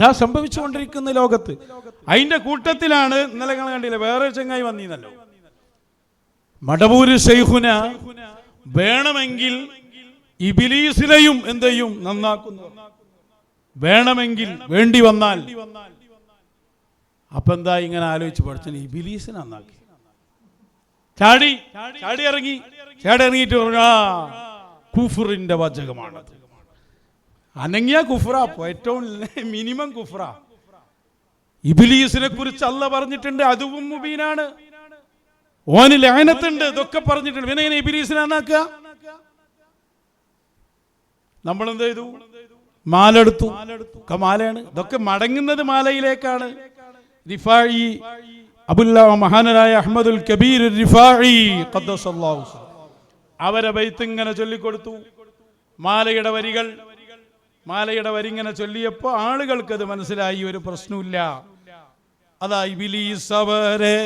അതാ സംഭവിച്ചുകൊണ്ടിരിക്കുന്ന ലോകത്ത്. അതിന്റെ കൂട്ടത്തിലാണ് ഇന്നലെ കണ്ടില്ല വേറെ ചങ്ങായി വന്നീന്നല്ലോ, മടവൂര് ശൈഖുന വേണമെങ്കിൽ ഇബ്ലീസിനെയും എന്ത് ചെയ്യും, നന്നാക്കുന്നു. വേണമെങ്കിൽ വേണ്ടി വന്നാൽ. അപ്പൊ എന്താ ഇങ്ങനെ ആലോചിച്ച് പഠിച്ചു, ഇബ്ലീസിനെ നന്നാക്കി. ചാടി ഇറങ്ങിയിട്ട് പറഞ്ഞു കുഫറിന്റെ വാചകമാണത്. അനങ്ങിയ കുഫ്ര, ഏറ്റവും മിനിമം കുഫ്ര. ഇബ്ലീസിനെ കുറിച്ച് അല്ലാഹ് പറഞ്ഞിട്ടുണ്ട്, അതുവും മുബീനാണ്, ഓന് ലഅനത്തുണ്ട്, ഇതൊക്കെ പറഞ്ഞിട്ടുണ്ട്. പിന്നെ ഇങ്ങനെ ഇബ്ലീസിനെ നന്നാക്കുക. നമ്മളെന്ത് ചെയ്തു, മാലെടുത്തു. ഒക്കെ മാലയാണ്, ഇതൊക്കെ മടങ്ങുന്നത് മാലയിലേക്കാണ്. റിഫായി അബുല്ലാ മഹാനരായ അഹ്മദുൽ കബീർ റിഫായി ഖദ്ദസല്ലാഹു അവരെ ബൈത്ത് ഇങ്ങനെ ചൊല്ലിക്കൊടുത്തു. മാലയുടെ വരി ഇങ്ങനെ ചൊല്ലിയപ്പോൾ ആളുകൾക്ക് അത് മനസ്സിലായി, ഒരു പ്രശ്നമില്ല. അതാ ഇബ്ലീസ് അവരെ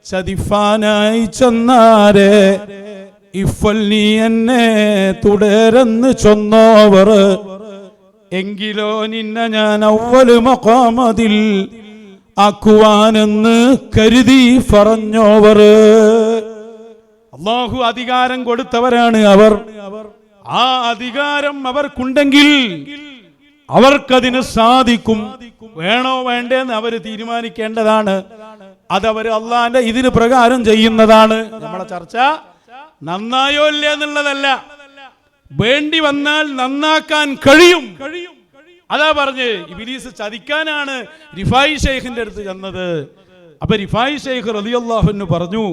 ചതിഫാനായി ചെന്നാരെ ഇഫൽ നീ എന്നെ തുടരെന്ന് ചൊന്നോവർ എങ്കിലോ നിന്നെ ഞാൻ അവ്വല് മഖാമതിൽ ആക്കുവാനെന്ന് കരുതി പറഞ്ഞോവർ. അല്ലാഹു അധികാരം കൊടുത്തവരാണ് അവർ. ആ അധികാരം അവർക്കുണ്ടെങ്കിൽ അവർക്കതിന് സാധിക്കും. വേണോ വേണ്ടേന്ന് അവർ തീരുമാനിക്കേണ്ടതാണ്. അതവർ അള്ളാന്റെ ഇതിന് പ്രകാരം ചെയ്യുന്നതാണ്. നമ്മളെ ചർച്ച നന്നായോ ഇല്ല എന്നുള്ളതല്ല, വേണ്ടി വന്നാൽ നന്നാക്കാൻ കഴിയും. അതാ പറഞ്ഞ് ഇബ്ലീസ് ചതിക്കാനാണ് റിഫായി ശൈഖിന്റെ അടുത്ത് ചെന്നത്. അപ്പൊ റിഫായി ശൈഖ് റളിയല്ലാഹു അൻഹു പറഞ്ഞു,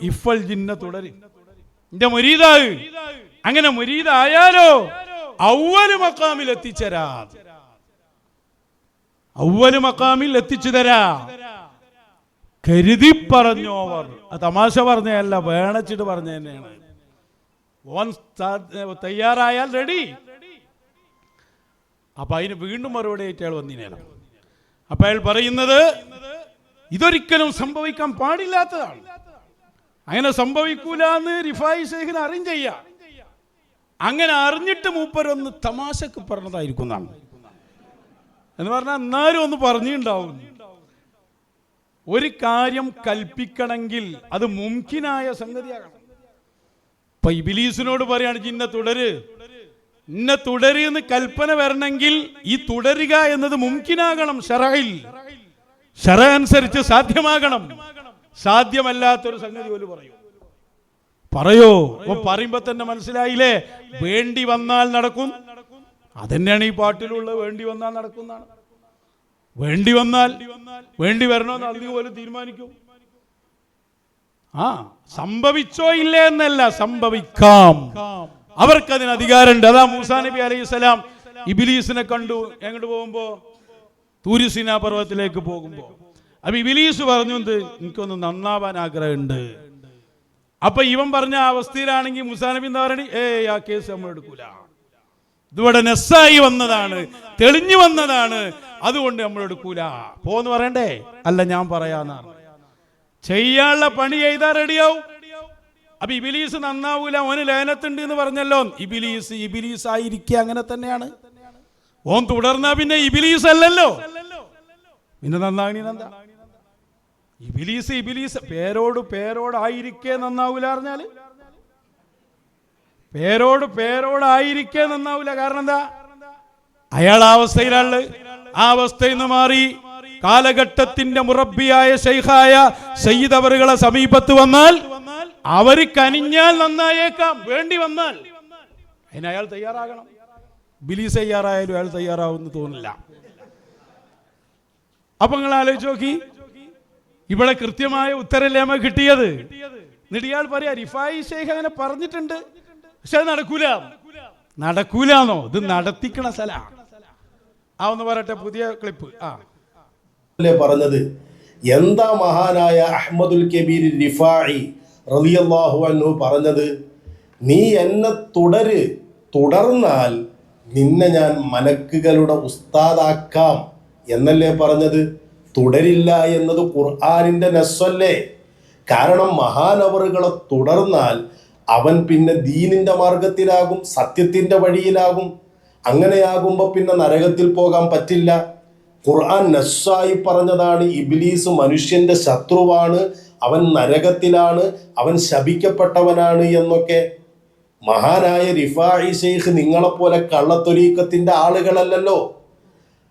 ഇഫൽ ജിന്ന തുടരി, എന്റെ മുരീദായി. അങ്ങനെ മുരീദായാലോ അവ്വല് മഖാമിൽ എത്തിച്ചരാ, അവ്വല് മഖാമിൽ എത്തിച്ചു തരാ കരുതി പറഞ്ഞോവർ. തമാശ പറഞ്ഞല്ല, വേണച്ചിട്ട് പറഞ്ഞ തന്നെയാണ്. ഓൻ തയ്യാറായാൽ റെഡി. അപ്പൊ അതിന് വീണ്ടും മറുപടി ആയിട്ട് അയാൾ വന്നിനേരം. അപ്പൊ അയാൾ പറയുന്നത് ഇതൊരിക്കലും സംഭവിക്കാൻ പാടില്ലാത്തതാണ്, അങ്ങനെ സംഭവിക്കൂല എന്ന് റിഫായി ശൈഖിന് അറിയും ചെയ്യാം. അങ്ങനെ അറിഞ്ഞിട്ട് മൂപ്പരൊന്ന് തമാശക്ക് പറഞ്ഞതായിരിക്കും എന്ന് പറഞ്ഞാൽ എന്നാലും ഒന്ന് പറഞ്ഞിട്ടുണ്ടാവും. ഒരു കാര്യം കൽപ്പിക്കണമെങ്കിൽ അത് മുംകിനായ സംഗതിയാകണം. ഇപ്പൊ ഇബ്ലീസിനോട് പറയാണ് ഇന്നെ തുടര് എന്ന് കൽപ്പന വരണമെങ്കിൽ ഈ തുടരുക എന്നത് മുംകിനാകണം. ശറഇൽ ശറ അനുസരിച്ച് സാധ്യമാകണം. സാധ്യമല്ലാത്തൊരു സംഗതി പോലും പറയോ പറയുമ്പോ തന്നെ മനസ്സിലായില്ലേ, വേണ്ടി വന്നാൽ നടക്കും. അതന്നെയാണ് ഈ പാട്ടിലുള്ള വേണ്ടി വന്നാൽ നടക്കുന്നതാണ്. വേണ്ടി വരണോന്ന് അതിന് പോലും തീരുമാനിക്കും. സംഭവിച്ചോ ഇല്ലേ എന്നല്ല, സംഭവിക്കാം. അവർക്കതിന് അധികാരമുണ്ട്. അതാ മൂസാ നബി അലൈഹിസ്സലാം ഇബ്ലീസിനെ കണ്ടു. എങ്ങോട്ട് പോകുമ്പോ തൂരി സീനാ പർവ്വതത്തിലേക്ക് പോകുമ്പോ അപ്പൊ ഇബ്ലീസ് പറഞ്ഞു, എനിക്കൊന്ന് നന്നാവാൻ ആഗ്രഹമുണ്ട്. അപ്പൊ ഇവൻ പറഞ്ഞ അവസ്ഥയിലാണെങ്കിൽ മൂസാ നബി എന്താ പറയണേ, ആ കേസ് നമ്മൾ എടുക്കൂല, ഇതിവിടെ നെസ്സായി വന്നതാണ്, തെളിഞ്ഞു വന്നതാണ്, അതുകൊണ്ട് നമ്മൾ എടുക്കൂല പോന്ന് പറയണ്ടേ. അല്ല ഞാൻ പറയാന്നാണ്. ചെയ്യാനുള്ള പണി ചെയ്താൽ റെഡിയാവും. അപ്പൊ ഇബ്ലീസ് നന്നാവൂല, ഓന് ലയനത്തുണ്ട് എന്ന് പറഞ്ഞല്ലോ. ഇബ്ലീസ് ആയിരിക്കുക അങ്ങനെ തന്നെയാണ്. ഓൻ തുടർന്നാ പിന്നെ ഇബ്ലീസ് അല്ലല്ലോ, പിന്നെ നന്നാകണി എന്താ? ഇബ്ലീസ് പേരോടായിരിക്കെ നന്നാവൂല പറഞ്ഞാല്, പേരോടായിരിക്കെ നന്നാവൂല. കാരണം എന്താ? അയാൾ ആ അവസ്ഥയിലാണ്. ആ അവസ്ഥയിൽ നിന്ന് മാറി കാലഘട്ടത്തിന്റെ മുറബിയായ ശൈഖായ സയ്യിദ് അവറുകളെ സമീപത്ത് വന്നാൽ അവർ കനിഞ്ഞാൽ നന്നായേക്കാം, വേണ്ടി വന്നാൽ. അതിന് അയാൾ തയ്യാറാകണം. ഇബ്ലീസ് തയ്യാറായാലും അയാൾ തയ്യാറാവുമെന്ന് തോന്നില്ല. അപ്പൊ നിങ്ങൾ ആലോചിച്ച് നോക്കി, ഇവിടെ കൃത്യമായ ഉത്തരല്ലേ നമുക്ക് കിട്ടിയത്. എന്നിട്ട് ഇയാൾ പറയാ റിഫായി ശൈഖ് അങ്ങനെ പറഞ്ഞിട്ടുണ്ട്, പക്ഷെ അത് നടക്കൂലെന്നോ? ഇത് നടത്തിക്കണ സ്ഥല. ഒന്ന് പറയട്ടെ, പുതിയ ക്ലിപ്പ് പറഞ്ഞത് എന്താ മഹാനായ അഹ്മദുൽ കബീർ റിഫായി റളിയല്ലാഹു അൻഹു പറഞ്ഞത്? നീ എന്നെ തുടർന്നാൽ നിന്നെ ഞാൻ മലക്കുകളുടെ ഉസ്താദാക്കാം എന്നല്ലേ പറഞ്ഞത്? തുടരില്ല എന്നത് ഖുർആനിന്റെ നസ്സല്ലേ? കാരണം മഹാനവറുകളെ തുടർന്നാൽ അവൻ പിന്നെ ദീനിന്റെ മാർഗത്തിലാകും, സത്യത്തിന്റെ വഴിയിലാകും. അങ്ങനെയാകുമ്പോൾ പിന്നെ നരകത്തിൽ പോകാൻ പറ്റില്ല. ഖുർആൻ നസ്സായി പറഞ്ഞതാണ്. ഇബ്ലീസ് മനുഷ്യന്റെ ശത്രുവാണ്, അവൻ നരകത്തിലാണ്, അവൻ ശപിക്കപ്പെട്ടവനാണ് എന്നൊക്കെ. മഹാനായ റിഫാഇ ശൈഖ് നിങ്ങളെപ്പോലെ കള്ളത്തൊരീക്കത്തിന്റെ ആളുകളല്ലല്ലോ.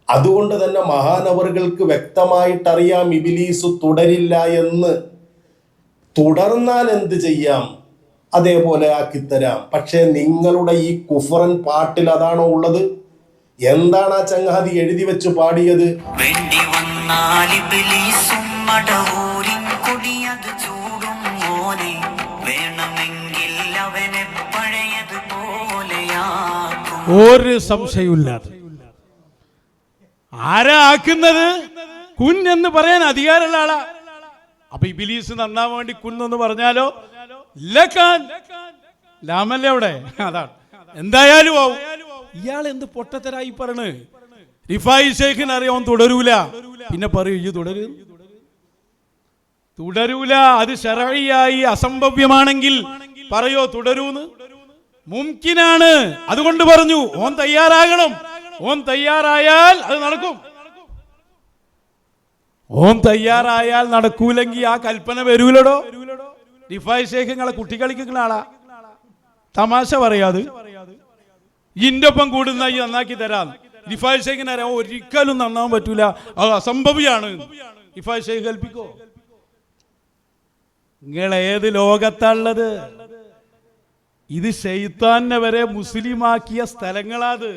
അതുകൊണ്ട് തന്നെ മഹാനവറുകൾക്ക് വ്യക്തമായിട്ടറിയാം ഇബ്ലീസ് തുടരില്ല എന്ന്. തുടർന്നാൽ എന്ത് ചെയ്യാം, അതേപോലെ ആക്കിത്തരാം. പക്ഷേ നിങ്ങളുടെ ഈ കുഫറൻ പാട്ടിൽ അതാണോ ഉള്ളത്? എന്താണ് ആ ചങ്ങാതി എഴുതി വെച്ച് പാടിയത്? വേണ്ടി വന്നാൽ ഇബ്ലീസും മടവൂരിൻ കൊടിയത് ചൂടും മോനെ, വേണമെങ്കിൽ അവനെ പഴയതുപോലെയാക്കും. ഒരു സംശയമില്ലാതെ ആരാ ആക്കുന്നത്? കുൻ എന്ന് പറയാൻ അധികാരമുള്ള ആളാ. അപ്പൊ ഇബ്ലീസ് നന്നാൻ വേണ്ടി കുന്നെന്ന് പറഞ്ഞാലോ ലക്കാൻ ലാമല്ലേ അവിടെ? അതാണ്. എന്തായാലും ആവും. ഇയാൾ എന്ത് പൊട്ടത്തരായി പറയണ്? റിഫായി ശൈഖിന് അറിയാൻ തുടരൂല. പിന്നെ പറയൂ ഈ തുടരൂല. അത് ശർഈയായി അസംഭവ്യമാണെങ്കിൽ പറയോ തുടരൂന്ന്? മുംകിനാണ്. അതുകൊണ്ട് പറഞ്ഞു ഓൻ തയ്യാറാകണം. ഓൻ തയ്യാറായാൽ അത് നടക്കും. ഓൻ തയ്യാറായാൽ നടക്കൂലെങ്കിൽ ആ കൽപ്പന വരൂലടോ. റിഫായി ശൈഖ് നിങ്ങളെ കുട്ടി കളിക്കുന്ന ആളാ. തമാശ പറയാത് ഇന്റെ ഒപ്പം കൂടുന്ന ഈ നന്നാക്കി തരാം. റിഫായി ശൈഖിന് അറിയാം ഒരിക്കലും നന്നാവാൻ പറ്റൂല, അത് അസംഭവിയാണ്. റിഫായി ശൈഖ് കൽപ്പിക്കോ? നിങ്ങൾ ഏത് ലോകത്താണുള്ളത്? ഇത് ശൈത്താനെ വരെ മുസ്ലിമാക്കിയ സ്ഥലങ്ങളാത്.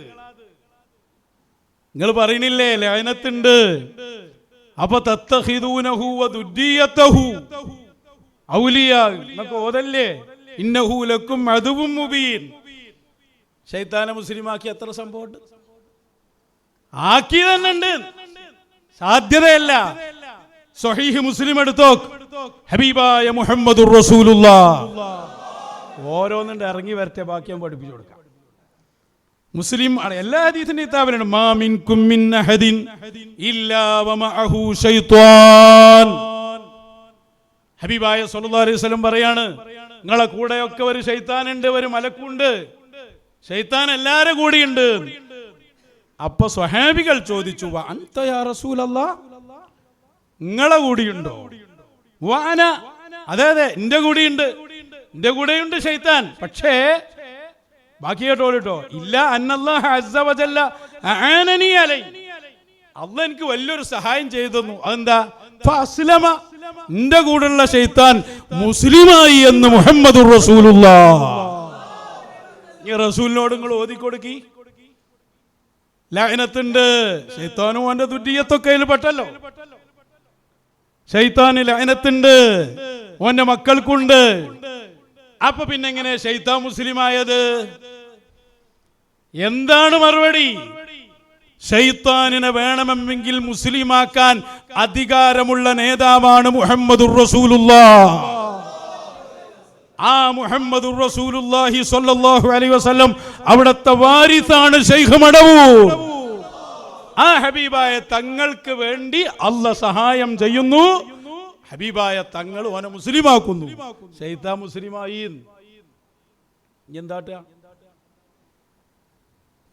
നിങ്ങൾ പറയണില്ലേ ലഅനത്തുണ്ട്? അപ്പൊ തത്തഖിദൂനഹു വദുരിയതഹു ഔലിയാ എന്നൊക്കെ ഓതല്ലേ? ഇന്നഹു ലക്കും അദുവ്വും മുബീൻ. ശൈത്താനെ മുസ്ലിമാക്കി എത്ര സംഭവമുണ്ട്? ആക്കി തന്നെ ഉണ്ട്, സാധ്യതയല്ല. സ്വഹീഹ് മുസ്ലിം എടുത്തോ, ഹബീബായ മുഹമ്മദുർ റസൂലുള്ളാഹ് ഓരോന്നുണ്ട് ഇറങ്ങി വരട്ടെ, ബാക്കി ഞാൻ പഠിപ്പിച്ചു കൊടുക്കാം. മുസ്ലിം എല്ലാ ഹദീസിന്റെ കിതാബിലുണ്ട് മാ മിൻകും മിൻ അഹദിൻ ഇല്ലാ വമഅഹു ശൈത്വാൻ. ഹബീബായ സല്ലല്ലാഹു അലൈഹി വസല്ലം പറയാണ്, നിങ്ങളെ കൂടെയൊക്കെ ഒരു ശൈത്താനുണ്ട്, ഒരു മലക്കുണ്ട്. ശൈത്താൻ എല്ലാവരുടെ കൂടെയുണ്ട്. അപ്പൊ സ്വഹാബികൾ ചോദിച്ചു വ അൻത യാ റസൂലല്ലാഹ്, നിങ്ങളെ കൂടെയുണ്ടോ? വാന, അതെ എന്റെ കൂടെയുണ്ട്, എന്റെ കൂടെയുണ്ട് ശൈത്താൻ. പക്ഷേ ബാക്കി കേട്ടോ, ഇല്ല അന്നല്ലാഹ അസ്സ വജല്ല അആനനി അലൈ, അല്ലാഹ് എനിക്ക് വലിയൊരു സഹായം ചെയ്തു തന്നു. അതെന്താ? ഫഅസ്ലമ, എന്റെ കൂടെയുള്ള ശൈത്താൻ മുസ്ലിമായി എന്ന് മുഹമ്മദുർ റസൂലുള്ളാഹ്. ഈ റസൂലിനോട് നിങ്ങൾ ഓതിക്കൊടുക്കി. ലഅനത്തുണ്ട്. ശൈത്താനും അവന്റെ ദുരിയത്തൊക്കെ അതിൽ പെട്ടല്ലോ. ശൈത്താന് ലഅനത്തുണ്ട്, ഓന്റെ മക്കൾക്കുണ്ട്. അപ്പൊ പിന്നെ എങ്ങനെ ശൈത്താൻ മുസ്ലിമായത്? എന്താണ് മറുപടി? ശൈത്താനിനെ വേണമെങ്കിൽ മുസ്ലിമാക്കാൻ അധികാരമുള്ള നേതാവാണ് മുഹമ്മദുർ റസൂലുള്ളാഹ്. ആ മുഹമ്മദുർ റസൂലുള്ളാഹി സ്വല്ലല്ലാഹു അലൈഹി വസല്ലം അവിടുത്തെ വാരിസാണ് ശൈഖ് മടവൂർ. ആ ഹബീബായ തങ്ങൾക്ക് വേണ്ടി അല്ലാഹ് സഹായം ചെയ്യുന്നു. ഹബീബായ തങ്ങൾ ഓനെ മുസ്ലിമാക്കുന്നു. ശൈത്താൻ മുസ്ലിമായി. എന്താ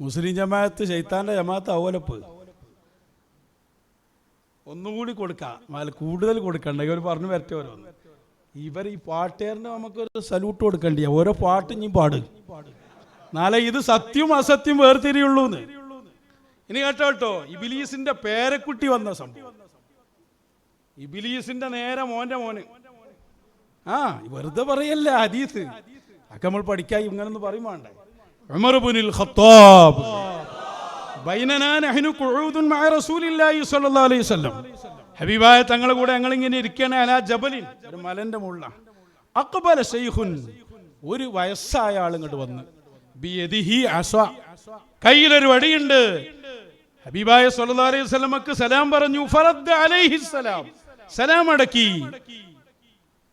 മുസ്ലിം ജമാഅത്ത് ശൈത്താന്റെ ജമാഅത്ത് അവലപ്പ് ഒന്നുകൂടി കൊടുക്കാം, കൂടുതൽ കൊടുക്കണ്ട. ഇവർ പറഞ്ഞു വരട്ടെ ഓരോന്ന്. ഇവർ ഈ പാട്ടുകാരന് നമുക്കൊരു സല്യൂട്ട് കൊടുക്കണ്ടേ? ഓരോ പാട്ടും നീ പാട്, നാളെ ഇത് സത്യവും അസത്യം വേർതിരിയുള്ളൂ. ഇനി കേട്ടോ, ഇബ്ലീസിന്റെ പേരക്കുട്ടി വന്ന സംഭവം. ഇബ്ലീസിന്റെ നേരെ മോന്റെ മോന്. വെറുതെ പറയല്ല ഹദീസ്, അതൊക്കെ നമ്മൾ പഠിക്കാൻ ഇങ്ങനൊന്ന് പറയും വേണ്ടേ? ഉമർ ഇബ്നുൽ ഖത്താബ് ബൈനനാ നഹ്നു ഖുഊദുൻ മഅ റസൂലില്ലാഹി സ്വല്ലല്ലാഹു അലൈഹി വസല്ലം, ഹബീബായ തങ്ങളുടെ കൂടെ ഞങ്ങൾ ഇങ്ങനെ ഇരിക്കുകയാണ്. അലാ ജബലിൻ, ഒരു മലന്റെ മുകളിലാണ്. അഖ്ബല ശൈഖുൻ, ഒരു വയസ്സായ ആൾ ഇങ്ങോട്ട് വന്ന്, ബിയദിഹി അസ, കയ്യിലൊരു വടിയുണ്ട്. ഹബീബായ സ്വല്ലല്ലാഹു അലൈഹി വസല്ലമക്ക് സലാം പറഞ്ഞു. ഫറദ്ദ അലൈഹി സലാം, സലാം അടക്കി.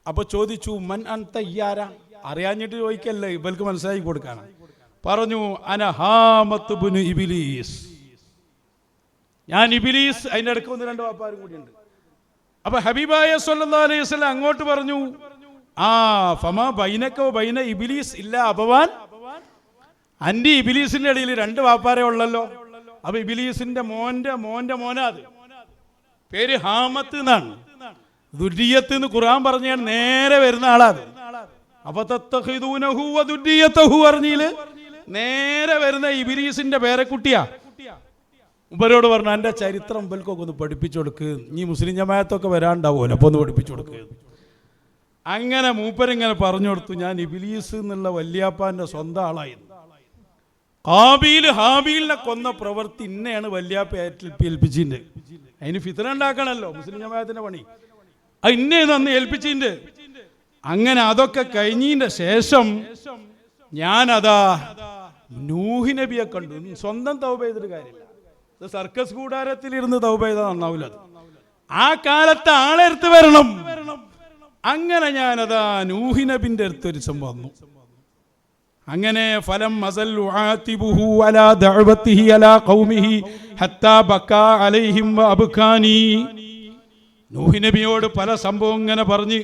അപ്പൊ ചോദിച്ചു മൻ അൻത, ഇയ്യാര? അറിയാഞ്ഞിട്ട് ചോദിക്കല്ലേ, ഇവർക്ക് മനസ്സിലാക്കി കൊടുക്കാനാണ്. പറഞ്ഞു അന ഹാമത്ത് ഇബ്നു ഇബ്ലീസ്, ഞാൻ ഇബ്ലീസ്. അതിന്റെ ഇടയ്ക്ക് ഒന്ന് രണ്ട് വാപ്പാരും കൂടിയുണ്ട്. അപ്പൊ ഹബീബായ സ്വല്ലല്ലാഹു അലൈഹി വസല്ലം അങ്ങോട്ട് പറഞ്ഞു, ഫമാ ബൈനക വ ബൈന ഇബ്ലീസ് ഇല്ല അബവാൻ, അന്റെ ഇബ്ലീസിന്റെ ഇടയിൽ രണ്ട് വാപ്പാരേ ഉള്ളല്ലോ. അപ്പൊ ഇബ്ലീസിന്റെ മോന്റെ മോനാത്, പേര് ഹാമത്ത് എന്നാണ്. ദുര്രിയത്ത് എന്ന് ഖുർആൻ പറഞ്ഞാൽ നേരെ വരുന്ന ആളാത്. അപ്പൊ തത്തഖിദൂനഹു വദുര്രിയതഹു പറഞ്ഞില് നേരെ വരുന്ന ഇബ്ലീസിന്റെ പേരക്കുട്ടിയാ. ഇവരോട് പറഞ്ഞു, എൻ്റെ ചരിത്രം ഇവൽക്കൊക്കെ ഒന്ന് പഠിപ്പിച്ചു കൊടുക്ക്, നീ മുസ്ലിം ജമാഅത്തൊക്കെ വരാണ്ടാവുമല്ലോ, അപ്പൊ ഒന്ന് പഠിപ്പിച്ചു കൊടുക്ക്. അങ്ങനെ മൂപ്പരിങ്ങനെ പറഞ്ഞു കൊടുത്തു, ഞാൻ ഇബ്ലീസ് എന്നുള്ള വല്യാപ്പാന്റെ സ്വന്തം ആളായിരുന്നു. ഹാബീലിനെ കൊന്ന പ്രവൃത്തി ഇന്നെയാണ് വല്യാപ്പ ഏൽപ്പിച്ചിട്ടുണ്ട്. അതിന് ഫിത്ന ഉണ്ടാക്കണല്ലോ മുസ്ലിം ജമാഅത്തിന്റെ പണി, അത് ഇന്നേന്ന് അന്ന് ഏൽപ്പിച്ചിട്ടുണ്ട്. അങ്ങനെ അതൊക്കെ കഴിഞ്ഞതിന്റെ ശേഷം ഞാനതാ നൂഹ് നബിയെ കണ്ടു. സ്വന്തം തൗബ ചെയ്തിട്ട് കാര്യമില്ല, സർക്കസ് കൂടാരത്തിലിരുന്ന് തൗബ ചെയ്താൽ നന്നാവില്ല. ആ കാലത്ത് ആളെടുത്ത് വരണം. അങ്ങനെ ഞാനതാ നൂഹ് നബിന്റെ അടുത്തൊരു സംഭവം വന്നു. അങ്ങനെ ഫലം മസല്ലു ആതിബുഹു അലാ ദഅവതിഹി അലാ ഖൗമിഹി ഹത്താ ബക്കാ അലൈഹിം വഅബ്കാനി. നൂഹ് നബിയോട് പല സംഭവം ഇങ്ങനെ പറഞ്ഞ്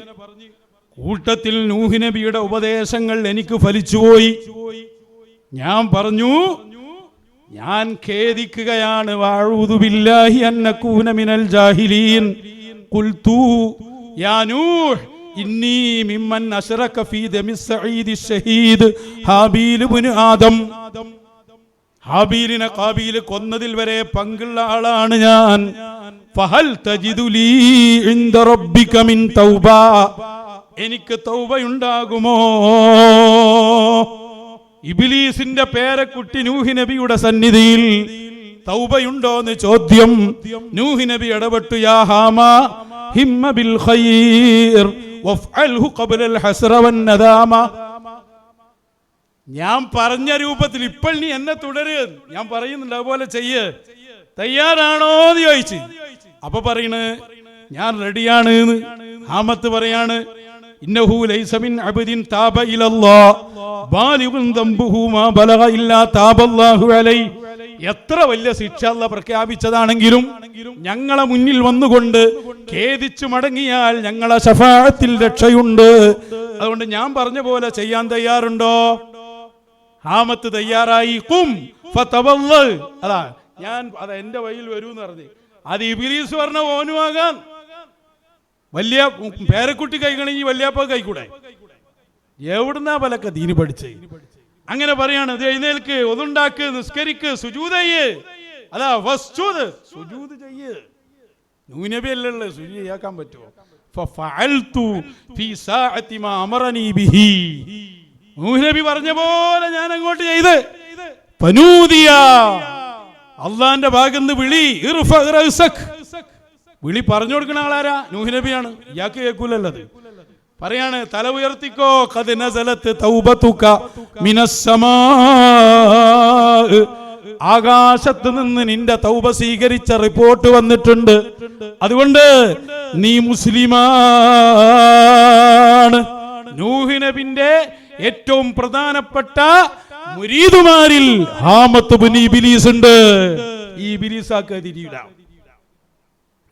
കൂട്ടത്തിൽ നൂഹ് നബിയുടെ ഉപദേശങ്ങൾ എനിക്ക് ഫലിച്ചുപോയി. ഞാൻ പറഞ്ഞു, ഞാൻ ഖേദിക്കുകയാണ്. വഅഊദു ബില്ലാഹി അൻ നകൂന മിനൽ ജാഹിലീൻ. ഖുൽതു യാ നൂഹ് ഇന്നി മിമ്മൻ അശ്റക ഫീ ദമിസ് സഈദി ശഹീദ് ഹാബീൽ ഇബ്നു ആദം. ഹാബീലിനെ ഖാബീൽ കൊന്നതിൽ വരെ പങ്കുള്ള ആളാണ് ഞാൻ. ഫഹൽ തജിദു ലീ ഇൻദ റബ്ബിക മിൻ തൗബ. എനിക്ക് തൗബയുണ്ടാകുമോ? ഇബ്ലീസിന്റെ പേരക്കുട്ടി നൂഹ് നബിയുടെ സന്നിധിയിൽ തൗബയുണ്ടോ എന്ന് ചോദ്യം. നൂഹ് നബി ഇടപെട്ടു, യാ ഹാമ ഹിമ്മ ബിൽ ഖൈർ വഫ്അൽഹു ഖബ്ല അൽ ഹസ്ര വൻ നദാമ. ഞാൻ പറഞ്ഞ രൂപത്തിൽ ഇപ്പോൾ നീ എന്നെ തുടരുക, ഞാൻ പറയുന്നുണ്ട് അതുപോലെ ചെയ്യ്, തയ്യാറാണോ എന്ന് ചോദിച്ചു. അപ്പൊ പറയണ് ഞാൻ റെഡിയാണ്. ഹാമത്ത് പറയാണ്, ഇന്നഹു ലൈസ മിൻ അബ്ദിൻ താബ ഇലല്ലാഹ് ബാലിഗുൻ ദംബുഹു മാ ബലഗ ഇല്ലാ താബല്ലാഹു അലൈഹി. എത്ര വലിയ ശിക്ഷ അല്ലാഹ് പ്രഖ്യാപിച്ചതാണെങ്കിലും ഞങ്ങളെ മുന്നിൽ വന്നുകൊണ്ട് ഖേദിച്ചു മടങ്ങിയാൽ ഞങ്ങളെ ശഫാഅത്തിൽ രക്ഷയുണ്ട്. അതുകൊണ്ട് ഞാൻ പറഞ്ഞ പോലെ ചെയ്യാൻ തയ്യാറുണ്ടോ? ഹാമത്ത് തയ്യാറായി. ഖും ഫതവല്ല. അതാ ഞാൻ അത് എന്റെ വഴിയിൽ വരൂ എന്ന് പറഞ്ഞു. അത് ഇബ്ലീസ് പറഞ്ഞ ഓനുമാകാൻ. വലിയ പേരക്കുട്ടി കൈകണെങ്കിൽ വല്യാപ്പ കൈക്കൂടെ? എവിടുന്നാ പലക്കെ ദീന് പഠിച്ചേ? അങ്ങനെ പറയാണ്, എഴുന്നേൽക്ക്, ഒതുണ്ടാക്ക്, നിസ്കരിക്ക്, സുജൂദ് ചെയ്യ്. അതാ വസ്ജൂദ്, സുജൂദ് ചെയ്യ്. നൂഹ് നബി അല്ലല്ലോ സുജൂദ് ചെയ്യാൻ പറ്റുമോ? ഫഫഅൽതു ഫീ സാഅതി മാ അമറനി ബിഹി. നൂഹ് നബി പറഞ്ഞ പോലെ ഞാൻ അങ്ങോട്ട് ചെയ്ത്. ഫനൂദിയ, അള്ളാന്റെ ഭാഗത്ത് വിളി. ഇർഫ റഅസക്, വിളി പറഞ്ഞു കൊടുക്കുന്ന ആളാരാ? നൂഹ് നബിയാണ്. ഇയാൾക്ക് കേൾക്കൂലല്ലത്. പറയാണ്, തല ഉയർത്തിക്കോ. ഖദ് നസലത് തൗബതുക മിനസ് സമാ. ആകാശത്ത് നിന്ന് നിന്റെ തൗബ സ്വീകരിച്ച റിപ്പോർട്ട് വന്നിട്ടുണ്ട്. അതുകൊണ്ട് നീ മുസ്ലിമാണ്. നൂഹ് നബിന്റെ ഏറ്റവും പ്രധാനപ്പെട്ട മുരീദുമാരിൽ ഹാമത്ത് ഇബ്നു ഇബ്ലീസ് ഉണ്ട്. ഈ ഇബ്ലീസാക്ക് തിരിയില്ല,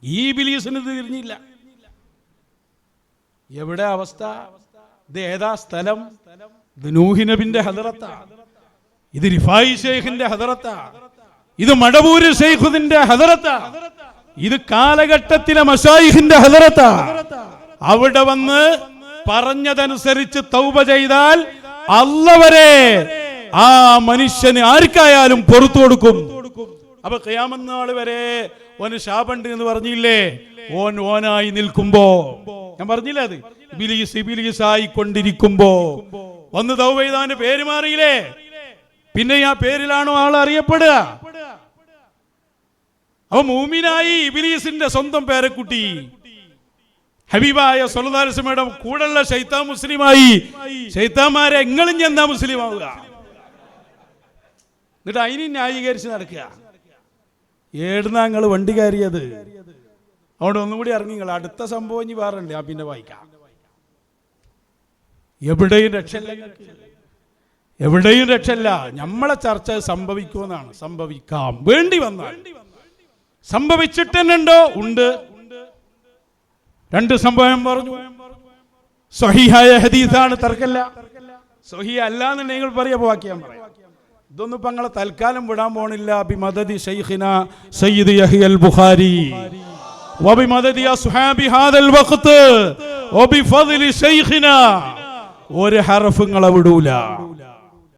ഈ ഇബ്ലീസിന് തിരിഞ്ഞില്ല. എവിടെ അവസ്ഥ? ഇത് ഏതാ സ്ഥലം? ഇത് നൂഹ് നബിന്റെ ഹദറത്താ, ഇത് റിഫായി ശൈഖിന്റെ ഹദറത്താ, ഇത് മടവൂര് ശൈഖുദിന്റെ ഹദറത്താ, ഇത് കാലഘട്ടത്തിലെ മശായിഖിന്റെ ഹദറത്താ. അവിടെ വന്ന് പറഞ്ഞതനുസരിച്ച് തൗബ ചെയ്താൽ അല്ലാഹ് വരെ ആ മനുഷ്യന് ആർക്കായാലും പുറത്തു കൊടുക്കും. അപ്പൊ ഖിയാമത്ത് നാൾ വരെ ഓന് ശാപണ്ട് എന്ന് പറഞ്ഞില്ലേ? ഓനായി നിൽക്കുമ്പോ, ഞാൻ പറഞ്ഞില്ലേ, അത് ഇബ്ലീസായി കൊണ്ടിരിക്കുമ്പോ വന്ന് തൗബ ചെയ്താന്റെ പേര് മാറിയില്ലേ? പിന്നെ ആ പേരിലാണോ ആൾ അറിയപ്പെടുക? അപ്പൊ മൂമിനായി ഇബ്ലീസിന്റെ സ്വന്തം പേരക്കുട്ടി ഹബീബായ സ്വല്ലല്ലാഹു അലൈഹി വസല്ലമയുടെ കൂടെയുള്ള ശൈത്താൻ മുസ്ലിമായി. ശൈത്താന്മാരെ എങ്ങളും എന്താ മുസ്ലിം ആവുക? എന്നിട്ട് അതിന് ന്യായീകരിച്ച് നടക്കുക. ഏടുന്ന ഞങ്ങൾ വണ്ടി കയറിയത്? അവിടെ ഒന്നും കൂടി ഇറങ്ങി. നിങ്ങൾ അടുത്ത സംഭവം ഇനി വേറുണ്ട്, ആ പിന്നെ വായിക്കാം. എവിടെയും രക്ഷയില്ല, എവിടെയും രക്ഷയില്ല. നമ്മളെ ചർച്ച സംഭവിക്കുമെന്നാണ്. സംഭവിക്കാം, വേണ്ടി വന്നാൽ. സംഭവിച്ചിട്ട് തന്നെ ഉണ്ടോ? ഉണ്ട്. രണ്ട് സംഭവം പറഞ്ഞു. സ്വഹീഹായ ഹദീസാണ്, തർക്കല്ല. സ്വഹീഹ് അല്ലാന്നുണ്ടെങ്കിൽ പറയാ, വാക്യം പറയാം. ഇതൊന്നും ഇപ്പൊ ഞങ്ങളെ തൽക്കാലം വിടാൻ പോണില്ല. ബിമദദി ശൈഖിന സയ്യിദ് യഹ്യൽ ബുഖാരി വബിമദദി അസ്ഹാബി ഹാദൽ വഖ്ത് വബിഫദ്ലി ശൈഖിന ഒരു ഹർഫ് നിങ്ങളെ വിടൂല.